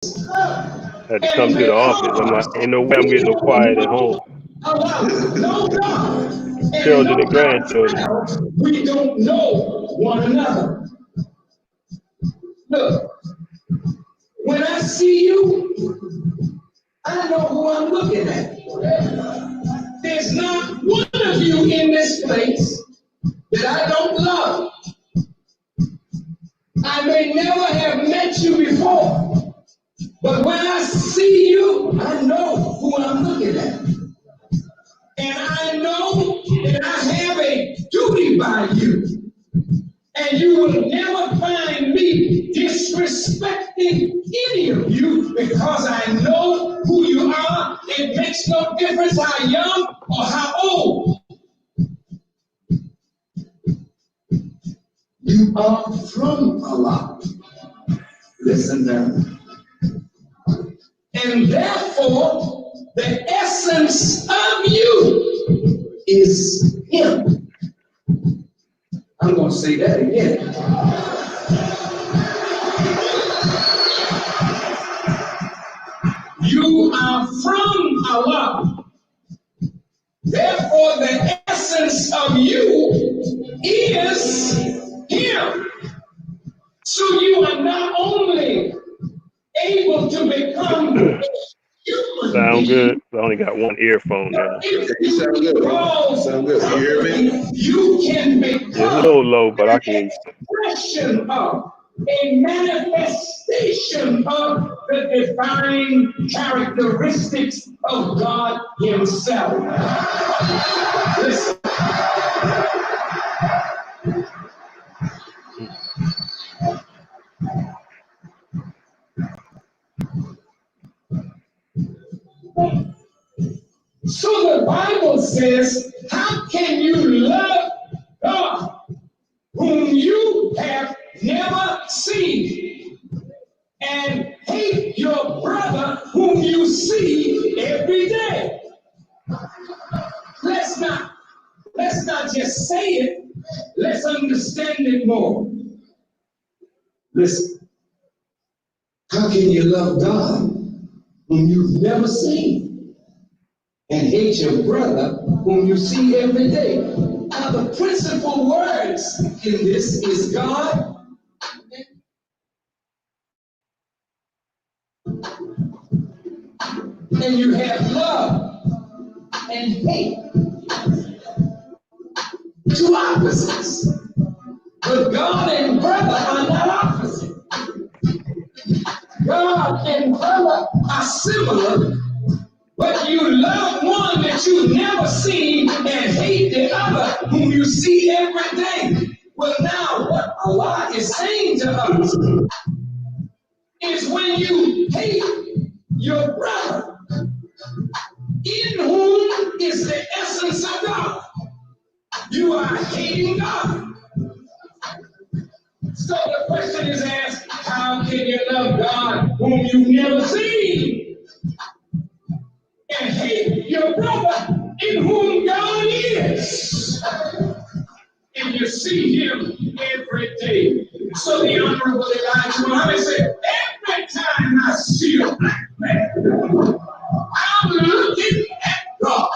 Had to come and to the office. I'm like, because ain't no way I'm we getting no don't quiet at home. know about no God and Children know and grandchildren. ourselves, we don't know one another. Look, when I see you, I know who I'm looking at. There's not one of you in this place that I don't love. I may never have met you before, but when I see you, I know who I'm looking at. And I know that I have a duty by you. And you will never find me disrespecting any of you because I know who you are. It makes no difference how young or how old. You are from Allah. Listen now. And therefore, the essence of you is Him. I'm going to say that again. You are from Allah. Therefore, the essence of you is Him. So you are not only able to become a human Sound good? being, I only got one earphone now, so you sound good. Sound good. You hear me? You can yeah, it's a little become low, but I can hear an you. expression of, a manifestation of the divine characteristics of God Himself. Listen, so the Bible says, how can you love God whom you have never seen and hate your brother whom you see every day? Let's not just say it. Let's understand it more. Listen, how can you love God whom you've never seen and hate your brother whom you see every day? Now, the principal words in this is God and you have love and hate. Two opposites. But God and brother are not opposite. God and brother are similar, but you love one that you never seen and hate the other whom you see every day. Well, now what Allah is saying to us is when you hate your brother, in whom is the essence of God, you are hating God. So the question is asked, how can you love God whom you've never seen and hate your brother in whom God is? And you see him every day. So the Honorable Elijah Muhammad said, every time I see a black man, I'm looking at God.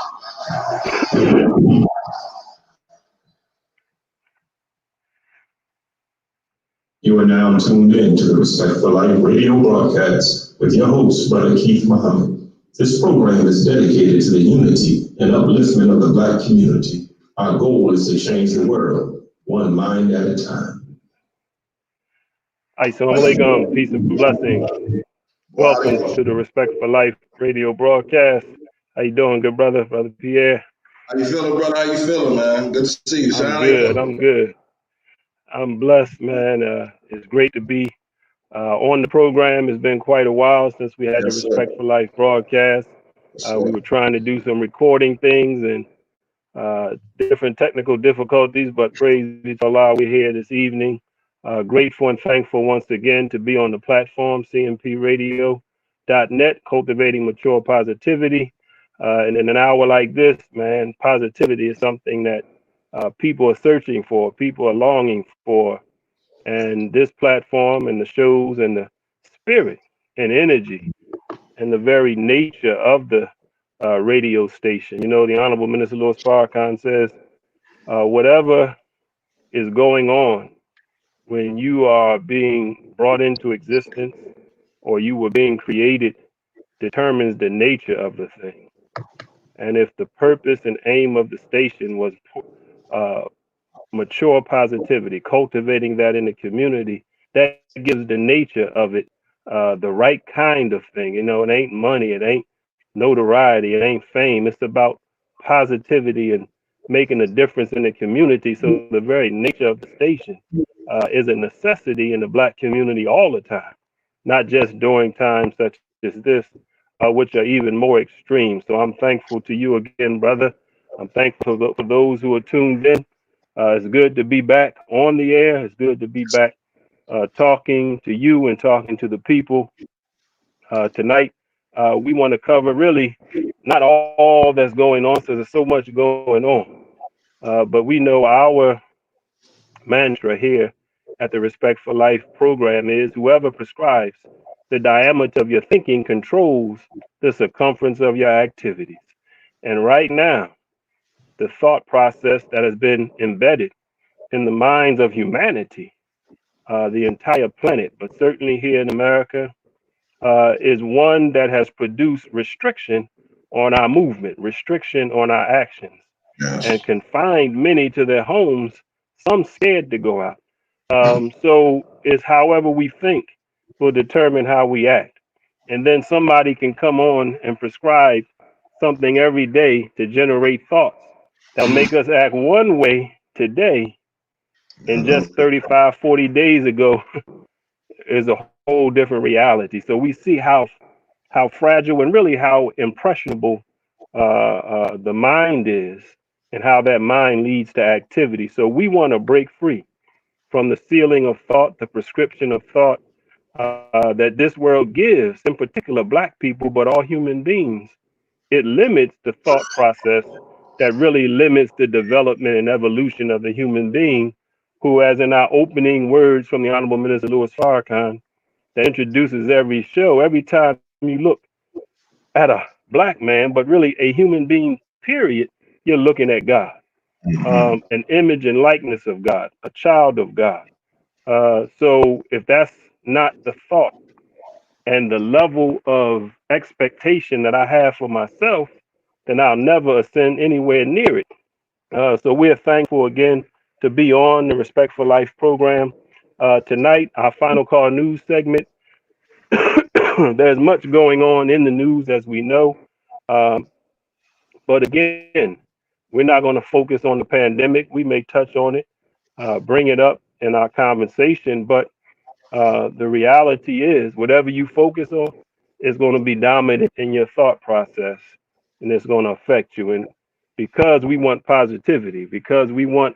You are now tuned in to the Respect for Life radio broadcast with your host, Brother Keith Muhammad. This program is dedicated to the unity and upliftment of the Black community. Our goal is to change the world, one mind at a time. Assalamu alaikum, peace and blessings. Welcome to the Respect for Life radio broadcast. How you doing, good brother, Brother Pierre? How you feeling, brother? How you feeling, man? Good to see you. I'm good. I'm good. I'm blessed, man. It's great to be on the program. It's been quite a while since we had the Yes, sir. Respect for Life broadcast. We were trying to do some recording things and different technical difficulties, but praise be to Allah, we're here this evening. Grateful and thankful once again to be on the platform, cmpradio.net, cultivating mature positivity. And in an hour like this, man, positivity is something that people are searching for, people are longing for. And this platform and the shows and the spirit and energy and the very nature of the radio station. You know, the Honorable Minister Louis Farrakhan says, whatever is going on when you are being brought into existence or you were being created determines the nature of the thing. And if the purpose and aim of the station was uh, mature positivity, cultivating that in the community, that gives the nature of it the right kind of thing. You know, it ain't money, it ain't notoriety, it ain't fame. It's about positivity and making a difference in the community. So the very nature of the station is a necessity in the Black community all the time, not just during times such as this, which are even more extreme. So I'm thankful to you again, brother. I'm thankful for those who are tuned in. It's good to be back on the air. It's good to be back talking to you and talking to the people. Tonight, we want to cover really not all that's going on, so there's so much going on. But we know our mantra here at the Respect for Life program is whoever prescribes the diameter of your thinking controls the circumference of your activities. And right now, the thought process that has been embedded in the minds of humanity, the entire planet, but certainly here in America, is one that has produced restriction on our movement, restriction on our actions, and confined many to their homes, some scared to go out. So it's however we think will determine how we act. And then somebody can come on and prescribe something every day to generate thoughts that'll make us act one way today and just 35, 40 days ago is a whole different reality. So we see how fragile and really how impressionable the mind is and how that mind leads to activity. So we want to break free from the ceiling of thought, the prescription of thought that this world gives, in particular Black people, but all human beings. It limits the thought process that really limits the development and evolution of the human being, who, as in our opening words from the Honorable Minister Louis Farrakhan, that introduces every show, every time you look at a Black man, but really a human being, period, you're looking at God, an image and likeness of God, a child of God. So if that's not the thought and the level of expectation that I have for myself, then I'll never ascend anywhere near it. So we're thankful again to be on the Respect for Life program. Tonight, our final call news segment. There's much going on in the news, as we know. But again, we're not going to focus on the pandemic. We may touch on it, bring it up in our conversation, but the reality is whatever you focus on is going to be dominant in your thought process, and it's going to affect you. And because we want positivity, because we want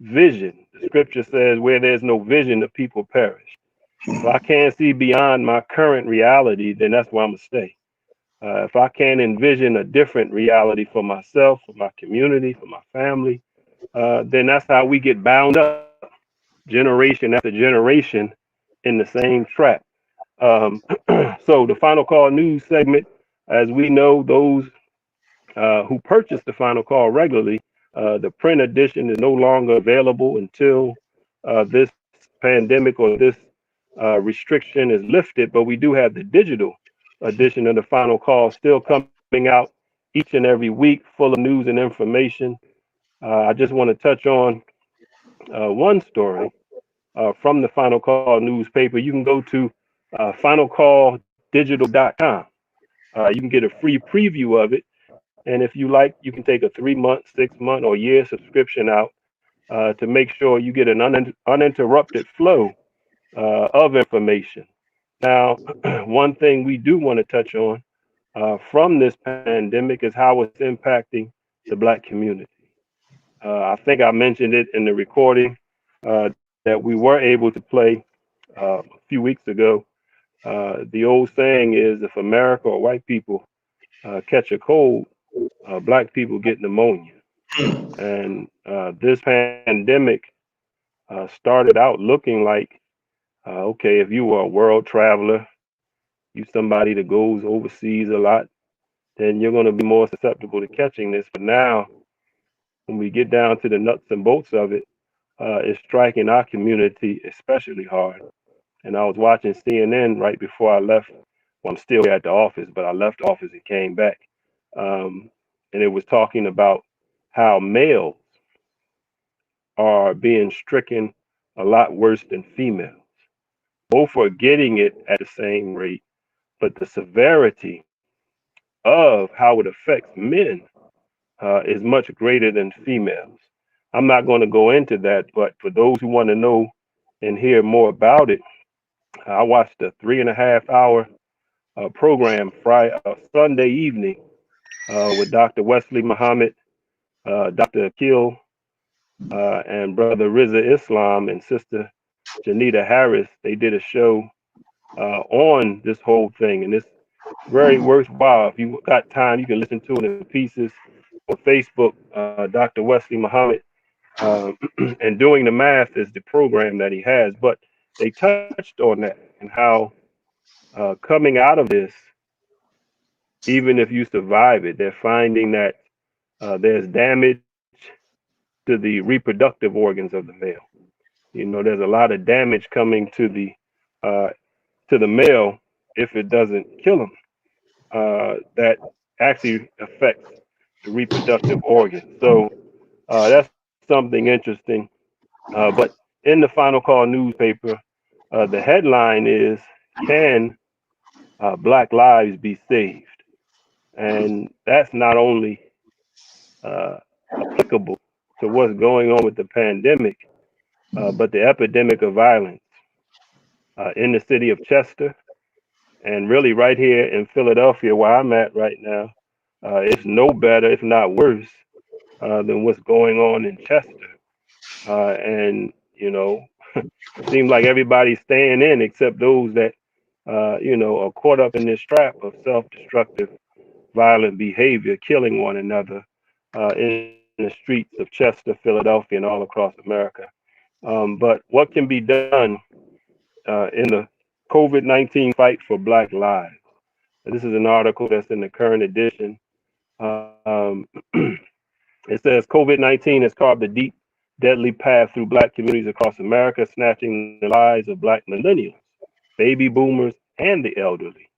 vision, the scripture says where there's no vision, the people perish. If I can't see beyond my current reality, then that's where I'm going to stay. If I can't envision a different reality for myself, for my community, for my family, then that's how we get bound up generation after generation in the same trap. So the final call news segment, as we know, those who purchase the final call regularly, the print edition is no longer available until this pandemic or this restriction is lifted, but we do have the digital edition of the final call still coming out each and every week, full of news and information. I just want to touch on one story from the Final Call newspaper. You can go to finalcalldigital.com. You can get a free preview of it. And if you like, you can take a 3-month, 6-month, or year subscription out to make sure you get an uninterrupted flow of information. Now, one thing we do want to touch on from this pandemic is how it's impacting the Black community. I think I mentioned it in the recording that we were able to play a few weeks ago. The old saying is, if America or white people catch a cold, Black people get pneumonia. And this pandemic started out looking like, okay, if you were a world traveler, you're somebody that goes overseas a lot, then you're going to be more susceptible to catching this. But now, when we get down to the nuts and bolts of it, it's striking our community especially hard. And I was watching CNN right before I left. Well, I'm still at the office, but I left the office and came back. Um, and it was talking about how males are being stricken a lot worse than females. Both are getting it at the same rate, but the severity of how it affects men is much greater than females. I'm not going to go into that, but for those who want to know and hear more about it, I watched a 3.5 hour program Sunday evening with Dr. Wesley Muhammad, Dr. Akil, and Brother Riza Islam and Sister Janita Harris. They did a show on this whole thing, and it's very worthwhile. If you got time, you can listen to it in pieces on Facebook. Dr. Wesley Muhammad, and Doing the Math is the program that he has, but they touched on that and how coming out of this, even if you survive it, they're finding that there's damage to the reproductive organs of the male. You know, there's a lot of damage coming uh, to the male if it doesn't kill him. That actually affects the reproductive organs. So that's something interesting. But in the Final Call newspaper, the headline is, "Can Black Lives Be Saved?" And that's not only uh, applicable to what's going on with the pandemic, but the epidemic of violence in the city of Chester, and really right here in Philadelphia, where I'm at right now, it's no better, if not worse, than what's going on in Chester. And, you know, it seems like everybody's staying in except those that, you know, are caught up in this trap of self-destructive, violent behavior, killing one another in the streets of Chester, Philadelphia, and all across America. But what can be done in the COVID-19 fight for Black lives? This is an article that's in the current edition. Um, it says COVID-19 has carved a deep, deadly path through Black communities across America, snatching the lives of Black millennials, baby boomers, and the elderly.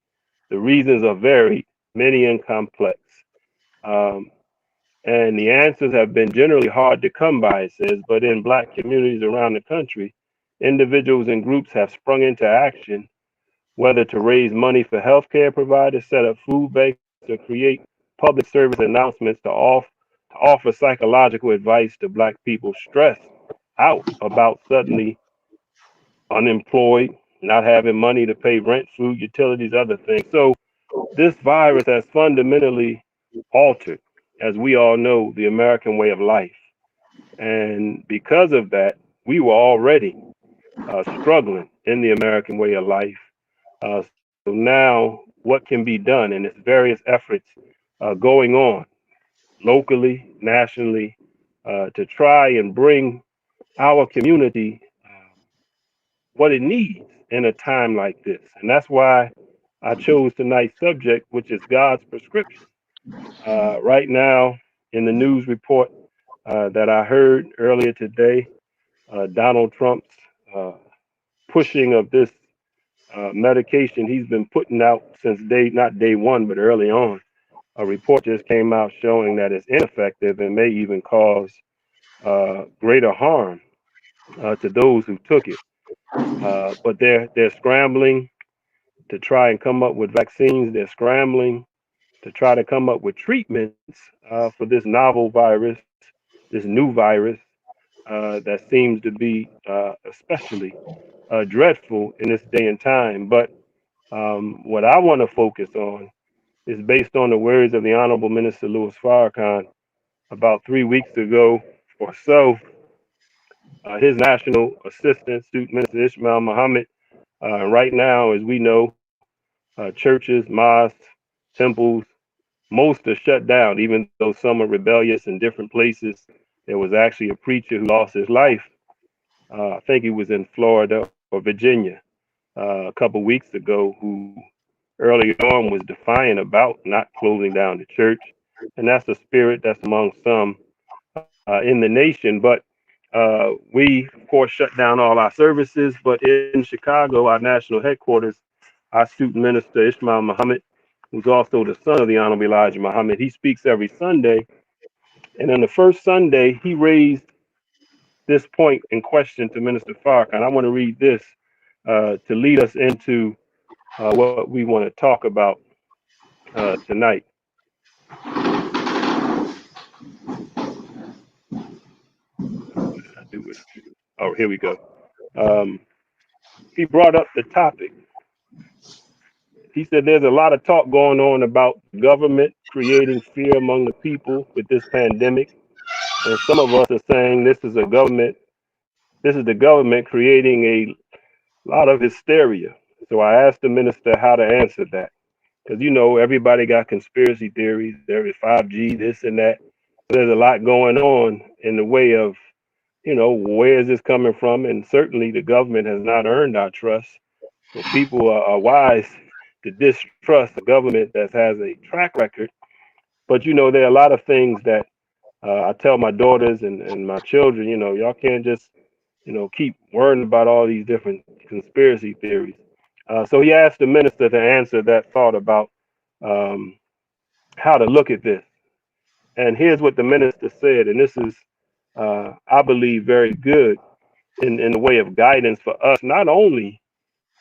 The reasons are varied, many and complex. Um, and the answers have been generally hard to come by, it says, but in Black communities around the country, individuals and groups have sprung into action, whether to raise money for healthcare providers, set up food banks, or create public service announcements to offer psychological advice to Black people stressed out about suddenly unemployed, not having money to pay rent, food, utilities, other things. So this virus has fundamentally altered, as we all know, the American way of life. And because of that, we were already struggling in the American way of life. So now, what can be done? And it's various efforts going on locally, nationally, to try and bring our community what it needs in a time like this. And that's why I chose tonight's subject, which is God's prescription. Right now, in the news report that I heard earlier today, Donald Trump's pushing of this medication he's been putting out since not day one, but early on. A report just came out showing that it's ineffective and may even cause greater harm to those who took it. But they're scrambling to try and come up with vaccines. They're scrambling to try to come up with treatments for this novel virus, this new virus that seems to be especially dreadful in this day and time. But what I want to focus on is based on the words of the Honorable Minister Louis Farrakhan about 3 weeks ago or so. His national assistant, Student Minister Ishmael Muhammad, right now, as we know, churches, mosques, temples, most are shut down, even though some are rebellious in different places. There was actually a preacher who lost his life. I think he was in Florida or Virginia a couple weeks ago, who early on was defiant about not closing down the church, and that's a spirit that's among some in the nation. But we, of course, shut down all our services. But in Chicago, our national headquarters, our student minister Ishmael Muhammad, who's also the son of the Honorable Elijah Muhammad, he speaks every Sunday. And on the first Sunday, he raised this point in question to Minister Farrakhan. I want to read this to lead us into what we want to talk about tonight. I do it. Oh, here we go. Um, he brought up the topic. He said there's a lot of talk going on about government creating fear among the people with this pandemic. And some of us are saying this is the government creating a lot of hysteria. So I asked the minister how to answer that. Because, everybody got conspiracy theories. There is 5G, this and that. So there's a lot going on in the way of, where is this coming from? And certainly the government has not earned our trust. So people are wise to distrust a government that has a track record. But, there are a lot of things that I tell my daughters and my children, y'all can't just, keep worrying about all these different conspiracy theories. So he asked the minister to answer that thought about um, how to look at this. And here's what the minister said, and this is, I believe, very good in the way of guidance for us, not only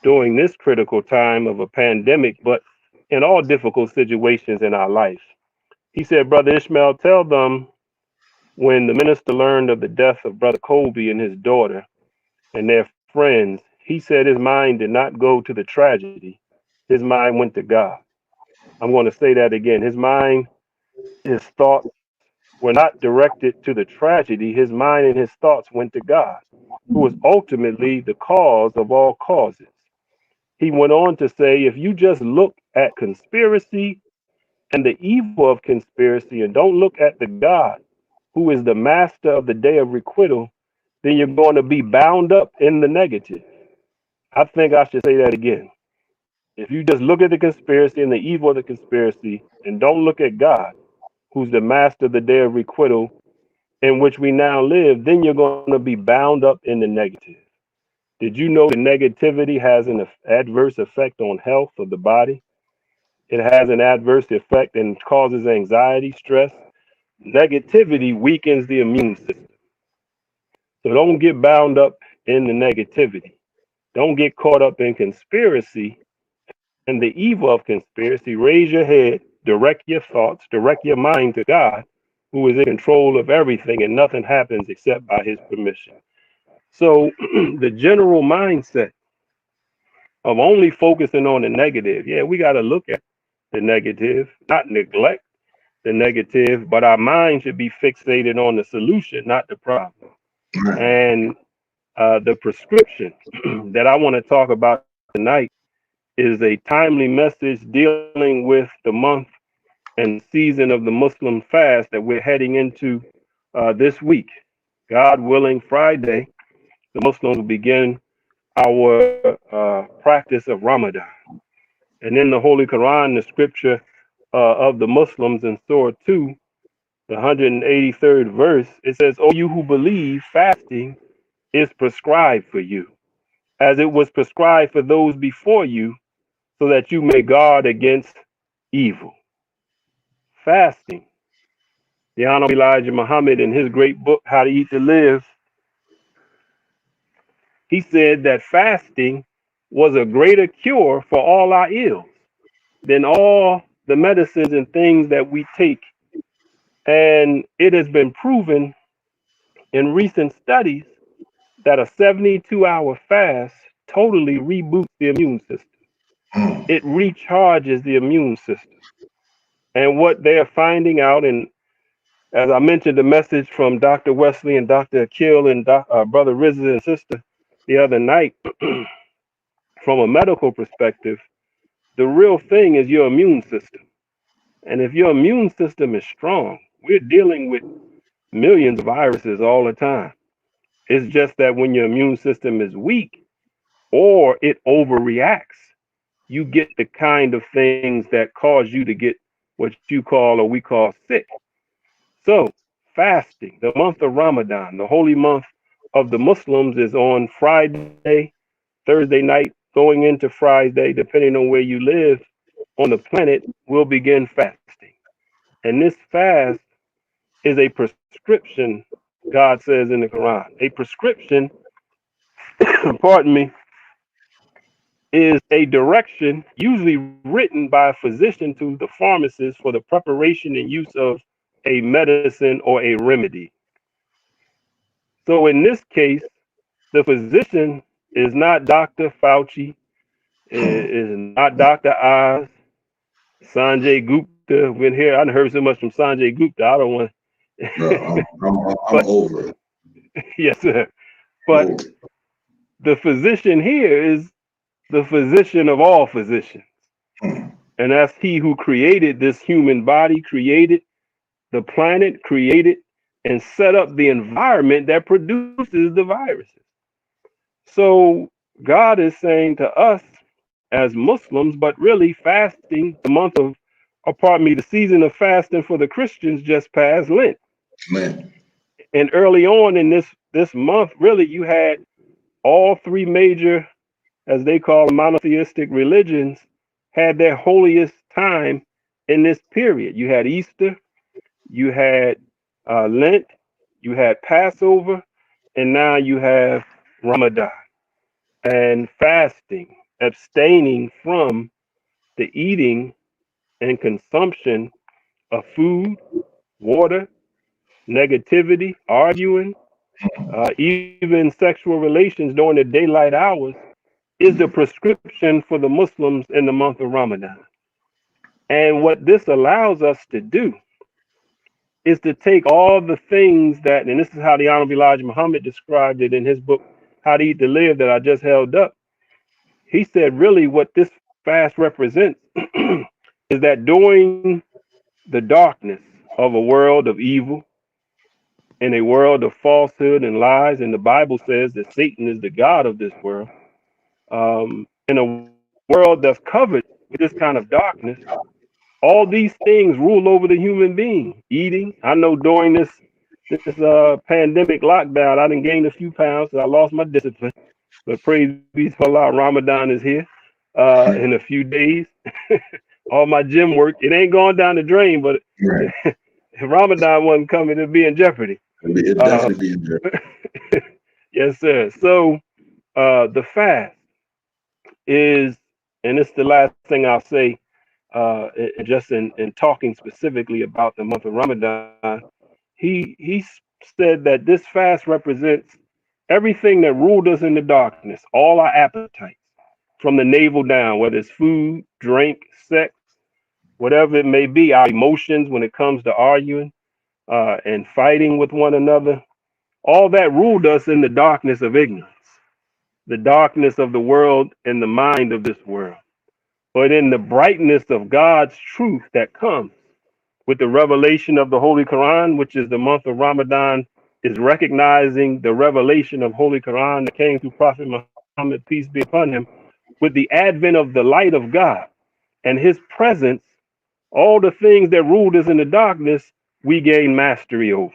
during this critical time of a pandemic, but in all difficult situations in our life. He said, Brother Ishmael, tell them when the minister learned of the death of Brother Colby and his daughter and their friends, he said his mind did not go to the tragedy. His mind went to God. I'm going to say that again. His thoughts were not directed to the tragedy. His mind and his thoughts went to God, who was ultimately the cause of all causes. He went on to say, if you just look at conspiracy and the evil of conspiracy and don't look at the God who is the master of the day of requital, then you're going to be bound up in the negative. I think I should say that again. If you just look at the conspiracy and the evil of the conspiracy and don't look at God, who's the master of the day of requital in which we now live, then you're going to be bound up in the negative. Did you know the negativity has an adverse effect on health of the body? It has an adverse effect and causes anxiety, stress. Negativity weakens the immune system. So don't get bound up in the negativity. Don't get caught up in conspiracy and the evil of conspiracy. Raise your head, direct your thoughts, direct your mind to God, who is in control of everything, and nothing happens except by his permission. So the general mindset of only focusing on the negative, yeah, we got to look at the negative, not neglect the negative, but our mind should be fixated on the solution, not the problem. And the prescription that I want to talk about tonight is a timely message dealing with the month and season of the Muslim fast that we're heading into this week. God willing, Friday, the Muslims will begin our practice of Ramadan. And in the Holy Quran, the scripture of the Muslims in Surah 2, the 183rd verse, it says, "O you who believe, fasting is prescribed for you, as it was prescribed for those before you, so that you may guard against evil." Fasting. The Honorable Elijah Muhammad, in his great book, How to Eat to Live, he said that fasting was a greater cure for all our ills than all the medicines and things that we take. And it has been proven in recent studies that a 72-hour fast totally reboots the immune system. It recharges the immune system. And what they're finding out, and as I mentioned, the message from Dr. Wesley and Dr. Akil and Brother Rizza and sister the other night, from a medical perspective, the real thing is your immune system. And if your immune system is strong, we're dealing with millions of viruses all the time. It's just that when your immune system is weak or it overreacts, you get the kind of things that cause you to get what you call or we call sick. So fasting, the month of Ramadan, the holy month of the Muslims, is on Friday, Thursday night, going into Friday, depending on where you live on the planet, will begin fasting. And this fast is a prescription, God says in the Quran. A prescription, pardon me, is a direction usually written by a physician to the pharmacist for the preparation and use of a medicine or a remedy. So in this case, the physician is not Dr. Fauci, is not Dr. Oz, Sanjay Gupta. Been here, I heard so much from Sanjay Gupta. I don't want. I'm over it. Yes, sir. But the physician here is the physician of all physicians. And that's he who created this human body, created the planet, created and set up the environment that produces the viruses. So God is saying to us as Muslims, but really fasting, the month of, or pardon me, the season of fasting for the Christians just passed Lent. Man. And early on in this month, really, you had all three major, as they call monotheistic religions, had their holiest time in this period. You had Easter, you had Lent, you had Passover, and now you have Ramadan. And fasting, abstaining from the eating and consumption of food, water, negativity, arguing, even sexual relations during the daylight hours, is the prescription for the Muslims in the month of Ramadan. And what this allows us to do is to take all the things that, and this is how the Honorable Elijah Muhammad described it in his book, How to Eat to Live, that I just held up. He said, really, what this fast represents is that during the darkness of a world of evil, in a world of falsehood and lies, and the Bible says that Satan is the god of this world, in a world that's covered with this kind of darkness, all these things rule over the human being. Eating, I know during this pandemic lockdown, I done gained a few pounds, so I lost my discipline. But praise be to Allah, Ramadan is here in a few days. All my gym work, it ain't gone down the drain, but if Ramadan wasn't coming, it'd be in jeopardy. It'd definitely be in jeopardy. Yes, sir. So the fast is, and it's the last thing I'll say, just in talking specifically about the month of Ramadan, he said that this fast represents everything that ruled us in the darkness, all our appetites, from the navel down, whether it's food, drink, sex, whatever it may be, our emotions when it comes to arguing and fighting with one another, all that ruled us in the darkness of ignorance, the darkness of the world and the mind of this world. But in the brightness of God's truth that comes with the revelation of the Holy Quran, which is the month of Ramadan, is recognizing the revelation of Holy Quran that came through Prophet Muhammad, peace be upon him, with the advent of the light of God and his presence, all the things that ruled us in the darkness, we gain mastery over.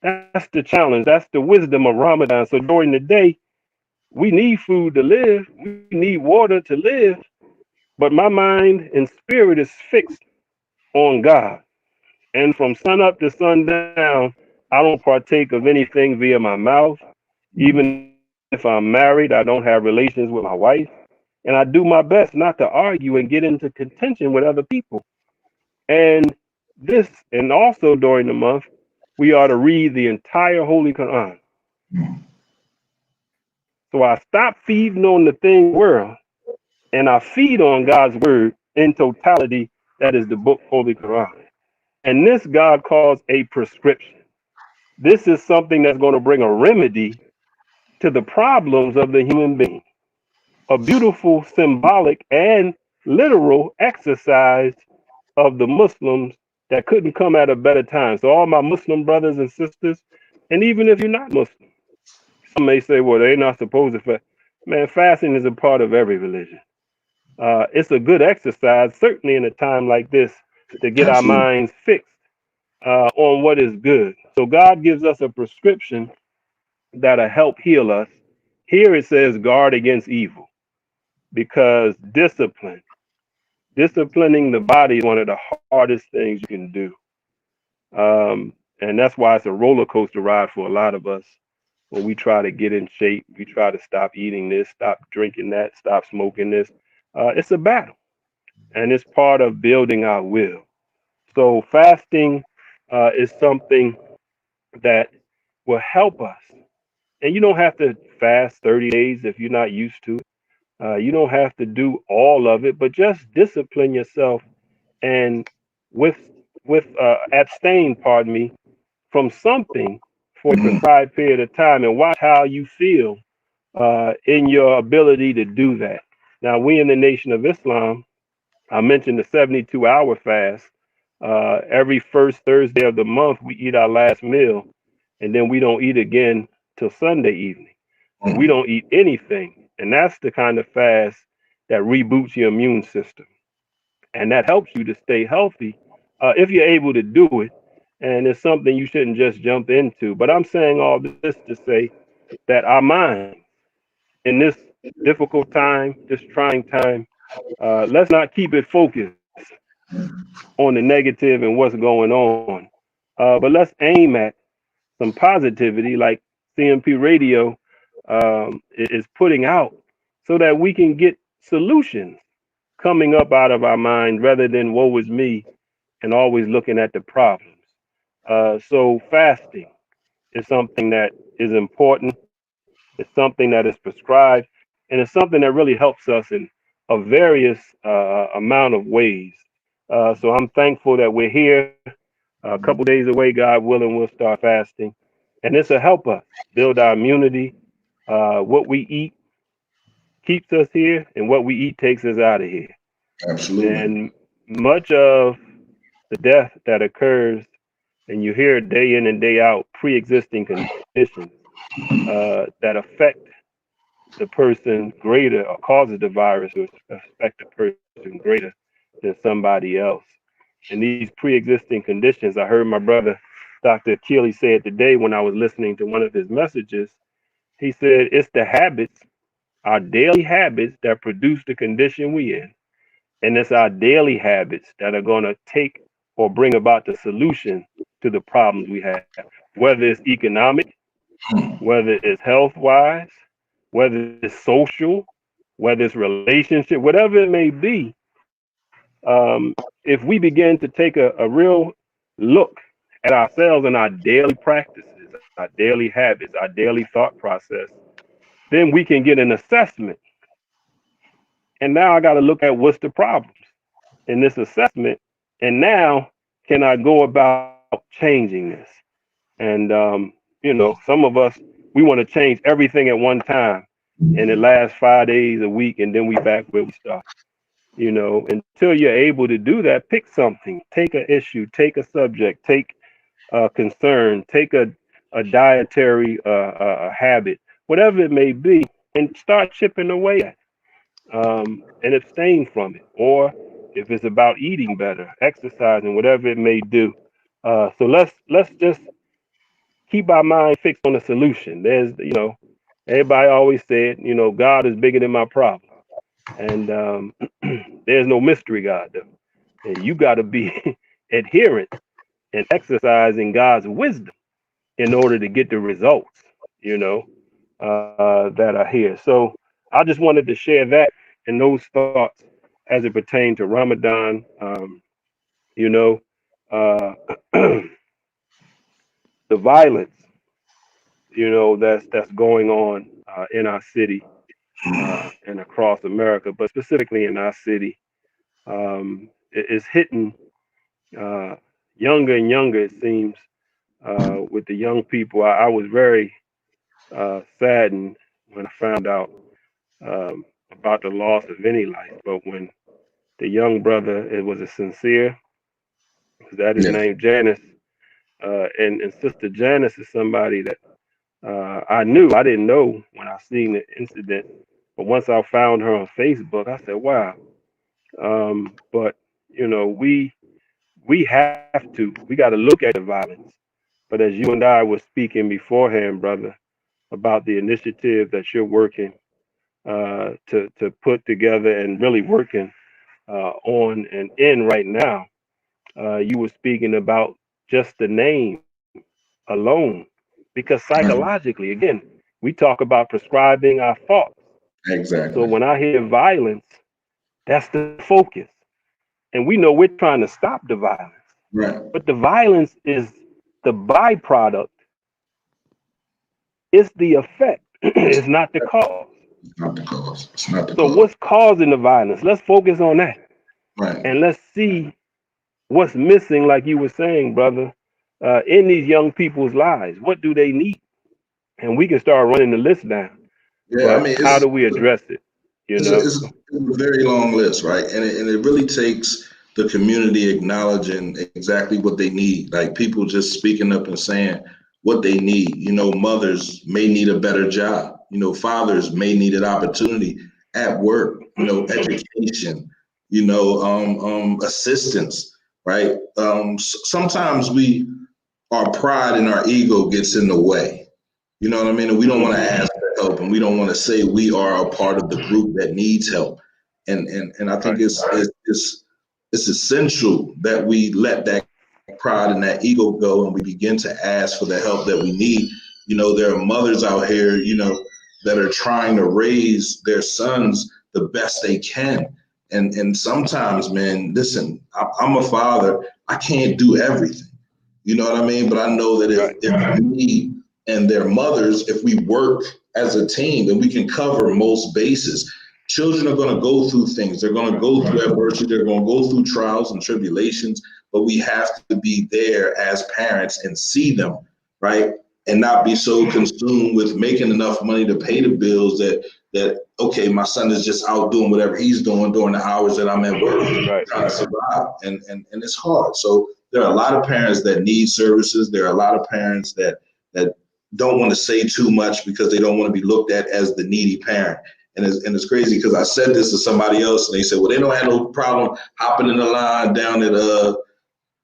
That's the challenge. That's the wisdom of Ramadan. So during the day, we need food to live. We need water to live. But my mind and spirit is fixed on God. And from sun up to sundown, I don't partake of anything via my mouth. Even if I'm married, I don't have relations with my wife. And I do my best not to argue and get into contention with other people. And this, and also during the month, we are to read the entire Holy Quran. So I stop feeding on the thing world, and I feed on God's word in totality. That is the book Holy Quran. And this God calls a prescription. This is something that's going to bring a remedy to the problems of the human being. A beautiful, symbolic, and literal exercise of the Muslims that couldn't come at a better time. So all my Muslim brothers and sisters, and even if you're not Muslim, some may say, well, they're not supposed to fast. Man, fasting is a part of every religion. It's a good exercise, certainly in a time like this, to get our Absolutely. minds fixed on what is good. So God gives us a prescription that'll help heal us. Here it says guard against evil because disciplining the body is one of the hardest things you can do. And that's why it's a roller coaster ride for a lot of us. When we try to get in shape, we try to stop eating this, stop drinking that, stop smoking this. It's a battle, and it's part of building our will. So fasting is something that will help us. And you don't have to fast 30 days if you're not used to it. You don't have to do all of it, but just discipline yourself and with abstain, pardon me, from something for a Mhm. prescribed period of time and watch how you feel in your ability to do that. Now, we in the Nation of Islam, I mentioned the 72-hour fast. Every first Thursday of the month, we eat our last meal, and then we don't eat again till Sunday evening. So we Mhm. don't eat anything. And that's the kind of fast that reboots your immune system. And that helps you to stay healthy if you're able to do it. And it's something you shouldn't just jump into. But I'm saying all this to say that our minds in this difficult time, this trying time, let's not keep it focused on the negative and what's going on. But let's aim at some positivity like CMP Radio is putting out so that we can get solutions coming up out of our mind rather than woe is me and always looking at the problems. So fasting is something that is important. It's something that is prescribed, and it's something that really helps us in a various amount of ways. So I'm thankful that we're here. A couple days away, God willing, we'll start fasting, and this will help us build our immunity. What we eat keeps us here, and what we eat takes us out of here. Absolutely. And much of the death that occurs, and you hear it day in and day out, pre-existing conditions that affect the person greater or causes the virus to affect the person greater than somebody else. And these pre-existing conditions, I heard my brother Dr. Keeley say it today when I was listening to one of his messages. He said it's the habits, our daily habits that produce the condition we in. And it's our daily habits that are going to take or bring about the solution to the problems we have, whether it's economic, whether it's health wise, whether it's social, whether it's relationship, whatever it may be. If we begin to take a real look at ourselves and our daily practices, our daily habits, our daily thought process, then we can get an assessment. And now I got to look at what's the problems in this assessment. And now can I go about changing this? And some of us we want to change everything at one time, and it lasts 5 days a week, and then we back where we start. Until you're able to do that, pick something, take an issue, take a subject, take a concern, take a dietary habit, whatever it may be, and start chipping away at it, and abstain from it. Or if it's about eating better, exercising, whatever it may do. So let's just keep our mind fixed on the solution. Everybody always said, God is bigger than my problem. And there's no mystery God, though. And you got to be adherent and exercising God's wisdom in order to get the results, you know, that are here. So I just wanted to share that and those thoughts as it pertains to Ramadan. You know, uh, the violence, that's going on in our city and across America, but specifically in our city, is hitting uh, younger and younger. It seems with the young people. I was very saddened when I found out about the loss of any life. But when the young brother, it was a sincere, that is Yes. named Janice, and Sister Janice is somebody that I knew. I didn't know when I seen the incident. But once I found her on Facebook, I said, wow. But you know, we have to. We got to look at the violence. But as you and I were speaking beforehand, brother, about the initiative that you're working to put together and really working on and in right now, you were speaking about just the name alone, because Mhm. psychologically, again, we talk about prescribing our thoughts. So Exactly. when I hear violence, that's the focus. And we know we're trying to stop the violence. Right. But the violence is the byproduct, it's the effect, It's it's not the cause. not the cause. It's not the So, cause. what's causing the violence? Let's focus on that Right. and let's see what's missing, like you were saying, brother, in these young people's lives. What do they need? And we can start running the list down. Yeah. I But mean, how do we address it? You know? it's a very long list, right? And it really takes the community acknowledging exactly what they need. Like people just speaking up and saying what they need. You know, mothers may need a better job. You know, fathers may need an opportunity at work. You know, education. You know, assistance. Right. Sometimes our pride and our ego gets in the way. You know what I mean? And we don't want to Mhm. ask for help, and we don't want to say we are a part of the group that needs help. And I think Right. it's essential that we let that pride and that ego go, and we begin to ask for the help that we need. You know, there are mothers out here, you know, that are trying to raise their sons the best they can. And sometimes, man, listen, I'm a father. I can't do everything. You know what I mean? But I know that Right. if me and their mothers, if we work as a team, then we can cover most bases. Children are going to go through things. They're going to go through adversity. They're going to go through trials and tribulations. But we have to be there as parents and see them, right? And not be so consumed with making enough money to pay the bills that okay, my son is just out doing whatever he's doing during the hours that I'm at work Right. trying to survive. And it's hard. So there are a lot of parents that need services. There are a lot of parents that don't want to say too much because they don't want to be looked at as the needy parent. And it's crazy because I said this to somebody else and they said, well, they don't have no problem hopping in the line down at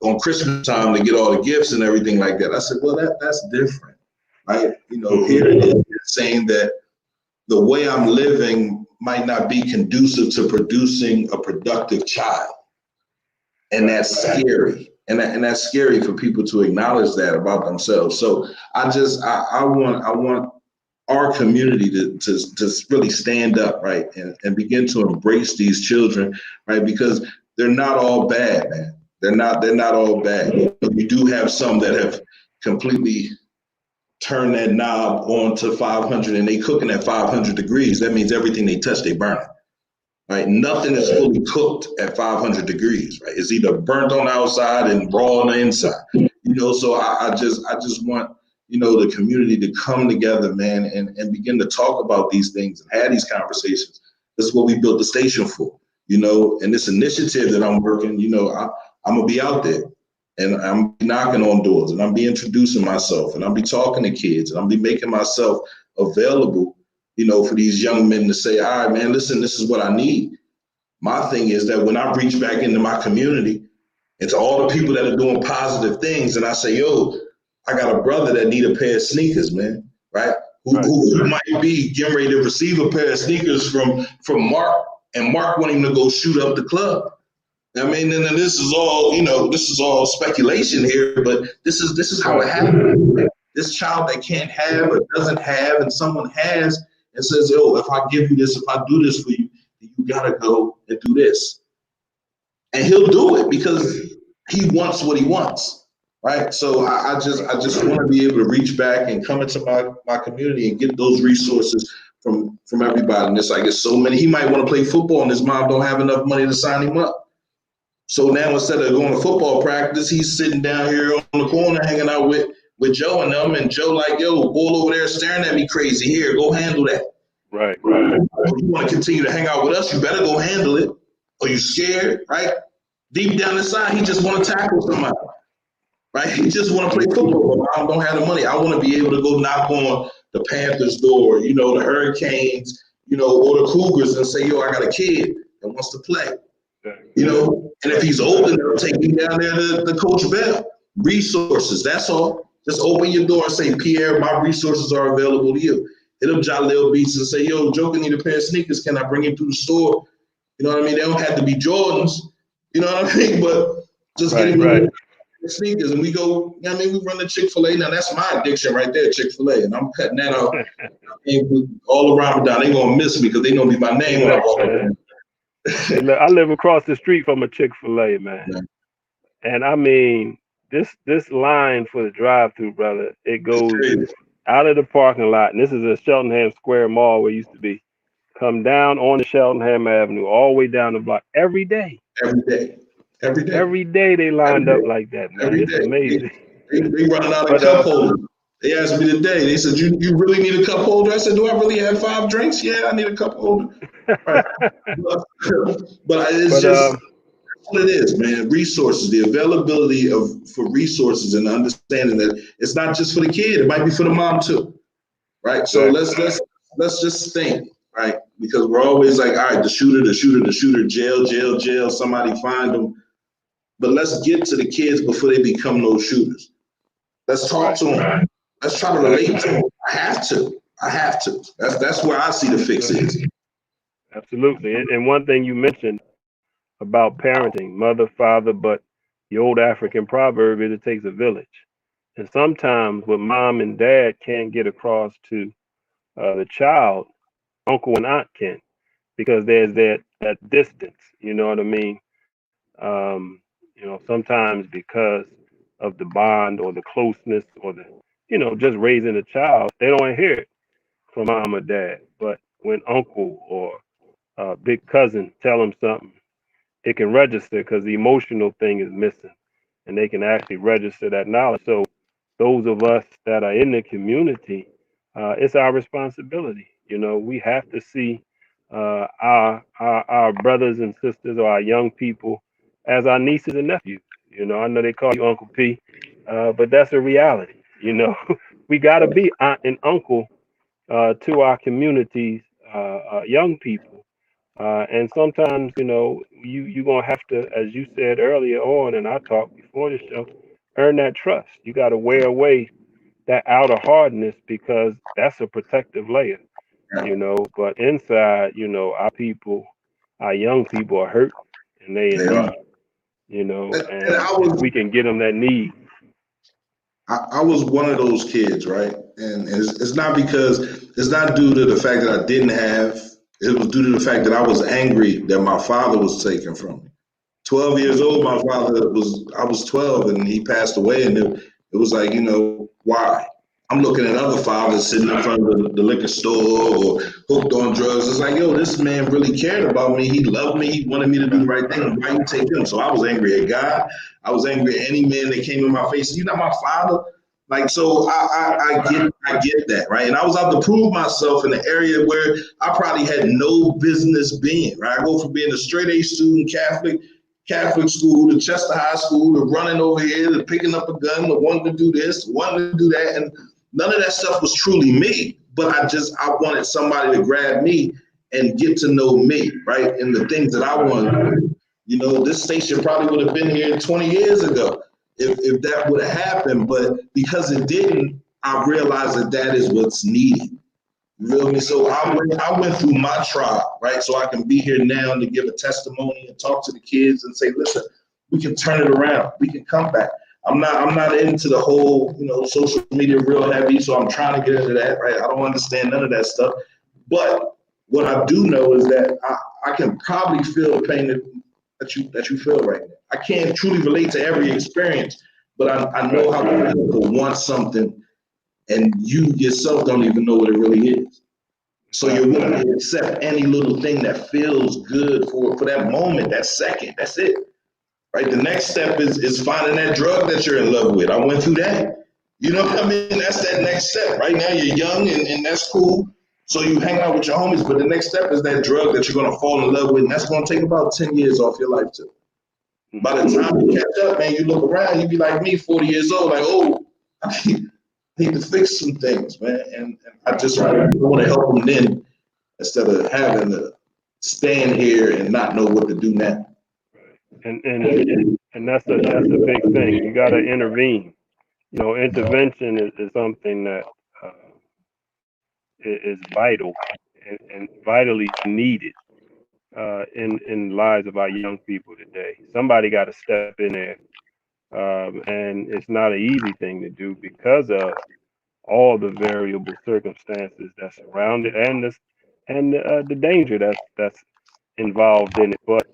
on Christmas time to get all the gifts and everything like that. I said, well, that's different, right? You know, Hmm. here it is saying that the way I'm living might not be conducive to producing a productive child. And Right. that's scary. And that's scary for people to acknowledge that about themselves. So I want our community to really stand up, right, and begin to embrace these children, right, because they're not all bad, man. They're not all bad. You do have some that have completely turned that knob on to 500 and they cooking at 500 degrees. That means everything they touch, they burn. Right? Nothing is fully cooked at 500 degrees, right? It's either burnt on the outside and raw on the inside. You know, so I just want, you know, the community to come together, man, and begin to talk about these things and have these conversations. This is what we built the station for, you know, and this initiative that I'm working, you know, I'm gonna be out there and I'm knocking on doors and I'm be introducing myself and I'll be talking to kids and I'll be making myself available, you know, for these young men to say, all right, man, listen, this is what I need. My thing is that when I reach back into my community and to all the people that are doing positive things, and I say, yo, I got a brother that need a pair of sneakers, man, right? Who, Right. who might be getting ready to receive a pair of sneakers from Mark, and Mark want him to go shoot up the club. I mean, and this is all, you know, this is all speculation here, but this is how it Right. happens. This child that can't have or doesn't have, and someone has, and says, "Yo, if I give you this, if I do this for you, you gotta go and do this," and he'll do it because he wants what he wants, right? So I just want to be able to reach back and come into my community and get those resources from everybody. And it's like it's so many. He might want to play football, and his mom don't have enough money to sign him up. So now instead of going to football practice, he's sitting down here on the corner hanging out with Joe and them. And Joe like, yo, boy over there staring at me crazy. Here, go handle that. Right. If you want to continue to hang out with us, you better go handle it. Are you scared, right? Deep down inside, he just want to tackle somebody, right? He just want to play football. I don't have the money. I want to be able to go knock on the Panthers' door, you know, the Hurricanes, or the Cougars and say, yo, I got a kid that wants to play. And if he's old enough, take him down there to Coach Bell. Resources, that's all. Just open your door and say, Pierre, my resources are available to you. Hit up Jaleel Beats and say, yo, Joe can need a pair of sneakers. Can I bring him through the store? You know what I mean? They don't have to be Jordans. You know what I mean? But just get him sneakers, and we go. You know what I mean? We run the Chick-fil-A. Now that's my addiction right there, Chick-fil-A, and I'm cutting that out. All around down, they gonna miss me because they gonna be my name when I walk in. I live across the street from a Chick-fil-A, man. And I mean, this line for the drive-through, brother, it goes out of the parking lot, and this is a Cheltenham Square Mall where it used to be. Come down on the Cheltenham Avenue, all the way down the block, every day. Every day they lined up like that, man. It's amazing. They running out of cup holders. They asked me today. They said, "You really need a cup holder?" I said, "Do I really have 5 drinks? Yeah, I need a cup holder." Right. but it's just what it is, man. Resources, the availability for resources, and understanding that it's not just for the kid; it might be for the mom too, right? So let's just think, right? Because we're always like, all right, the shooter, jail, somebody find them. But let's get to the kids before they become those shooters. Let's talk to them. Let's try to relate to them. I have to. That's where I see the fix is. Absolutely. And one thing you mentioned about parenting, mother, father, but the old African proverb is it takes a village. And sometimes what mom and dad can't get across to the child, uncle and aunt can, because there's that distance. You know what I mean? Sometimes because of the bond or the closeness or the, just raising a child, they don't hear it from mom or dad. But when uncle or big cousin tell them something, it can register because the emotional thing is missing, and they can actually register that knowledge. So those of us that are in the community, it's our responsibility. We have to see our brothers and sisters or our young people as our nieces and nephews. I know they call you Uncle P, but that's a reality. We got to be aunt and uncle to our communities, young people. And sometimes, you're going to have to, as you said earlier on, and I talked before the show, earn that trust. You got to wear away that outer hardness because that's a protective layer, but inside, our people, our young people are hurt and they in need. And we can get them that need. I was one of those kids, right? And it's not due to the fact that I didn't have, it was due to the fact that I was angry that my father was taken from me. 12 years old, I was 12 and he passed away, and it was like, why? I'm looking at other fathers sitting in front of the liquor store or hooked on drugs. It's like, yo, this man really cared about me. He loved me. He wanted me to do the right thing. Why you take him? So I was angry at God. I was angry at any man that came in my face. You're not my father. Like, so I get that, right? And I was out to prove myself in an area where I probably had no business being, right? I go from being a straight A student, Catholic school, to Chester High School, to running over here, to picking up a gun, to wanting to do this, wanting to do that. And none of that stuff was truly me, but I wanted somebody to grab me and get to know me, right? And the things that I wanted to do. This station probably would have been here 20 years ago if that would have happened, but because it didn't, I realized that is what's needed. You feel me? So I went through my trial, right? So I can be here now to give a testimony and talk to the kids and say, listen, we can turn it around. We can come back. I'm not into the whole, social media real heavy, so I'm trying to get into that, right? I don't understand none of that stuff. But what I do know is that I can probably feel the pain that you feel right now. I can't truly relate to every experience, but I know how people want something and you yourself don't even know what it really is. So you're willing to accept any little thing that feels good for that moment, that second. That's it. Right? The next step is finding that drug that you're in love with. I went through that. You know what I mean? That's that next step. Right now you're young and that's cool. So you hang out with your homies, but the next step is that drug that you're going to fall in love with, and that's going to take about 10 years off your life too. By the time you catch up, man, you look around, you be like me, 40 years old, like, oh, I need to fix some things, man. And I just want to help them then instead of having to stand here and not know what to do now. And that's a big thing. You got to intervene. You know, intervention is something that is vital and vitally needed in the lives of our young people today. Somebody got to step in there, and it's not an easy thing to do because of all the variable circumstances that surround it and the danger that's involved in it. But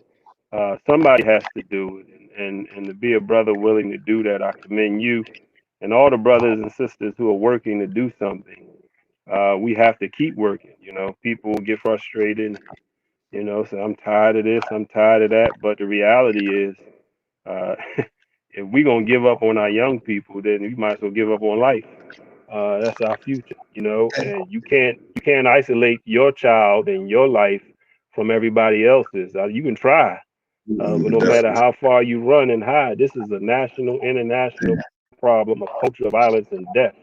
somebody has to do it, and to be a brother willing to do that, I commend you and all the brothers and sisters who are working to do something. We have to keep working. You know, people get frustrated. You know, so I'm tired of this, I'm tired of that. But the reality is, uh, if we're gonna give up on our young people, then we might as well give up on life. That's our future, you know. And you can't isolate your child and your life from everybody else's. You can try, but no matter how far you run and hide, this is a national, international problem of culture, violence, and death.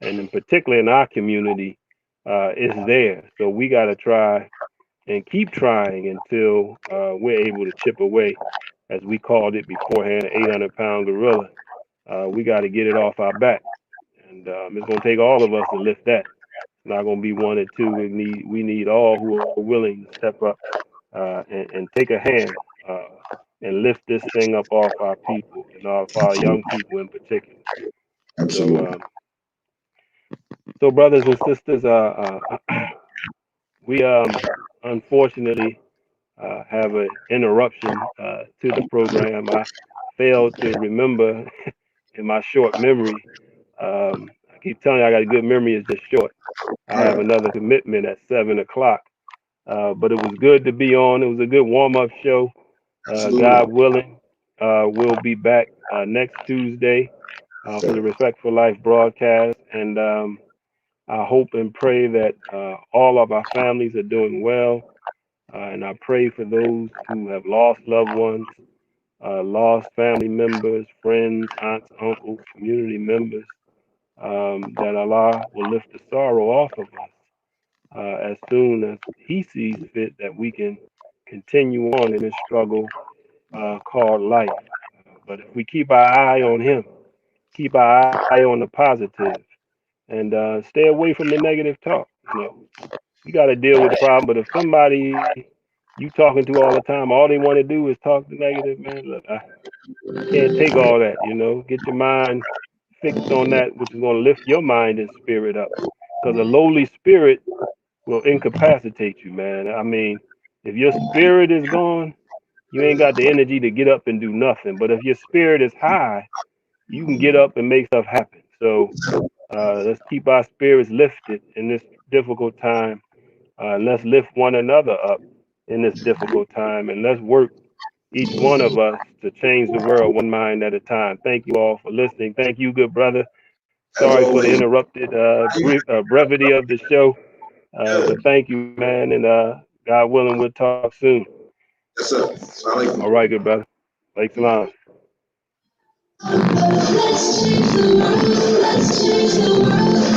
And in particular in our community, it's there. So we got to try and keep trying until we're able to chip away, as we called it beforehand, an 800-pound gorilla. We got to get it off our back, and it's going to take all of us to lift that. It's not going to be one or two. We need all who are willing to step up and take a hand and lift this thing up off our people and off our young people in particular. Absolutely. So brothers and sisters, we unfortunately have an interruption to the program. I failed to remember in my short memory. I keep telling you I got a good memory, it's just short. I have another commitment at 7 o'clock. But it was good to be on. It was a good warm-up show. God willing, we'll be back next Tuesday for the Respect for Life broadcast. And I hope and pray that all of our families are doing well. And I pray for those who have lost loved ones, lost family members, friends, aunts, uncles, community members, that Allah will lift the sorrow off of us as soon as He sees fit, that we can continue on in this struggle called life. But if we keep our eye on Him, keep our eye on the positive, and stay away from the negative talk. You know, you got to deal with the problem. But if somebody you talking to all the time, all they want to do is talk the negative, man, look, I can't take all that. You know, get your mind fixed on that, which is going to lift your mind and spirit up. Because a lowly spirit will incapacitate you, man. I mean, if your spirit is gone, you ain't got the energy to get up and do nothing. But if your spirit is high, you can get up and make stuff happen. So let's keep our spirits lifted in this difficult time. Let's lift one another up in this difficult time, and let's work, each one of us, to change the world one mind at a time. Thank you all for listening. Thank you, good brother. Sorry for the interrupted brevity of the show. But thank you, man, and God willing, we'll talk soon. Yes, sir. All right, good brother. Thanks a lot. Let's change the world. Let's change the world.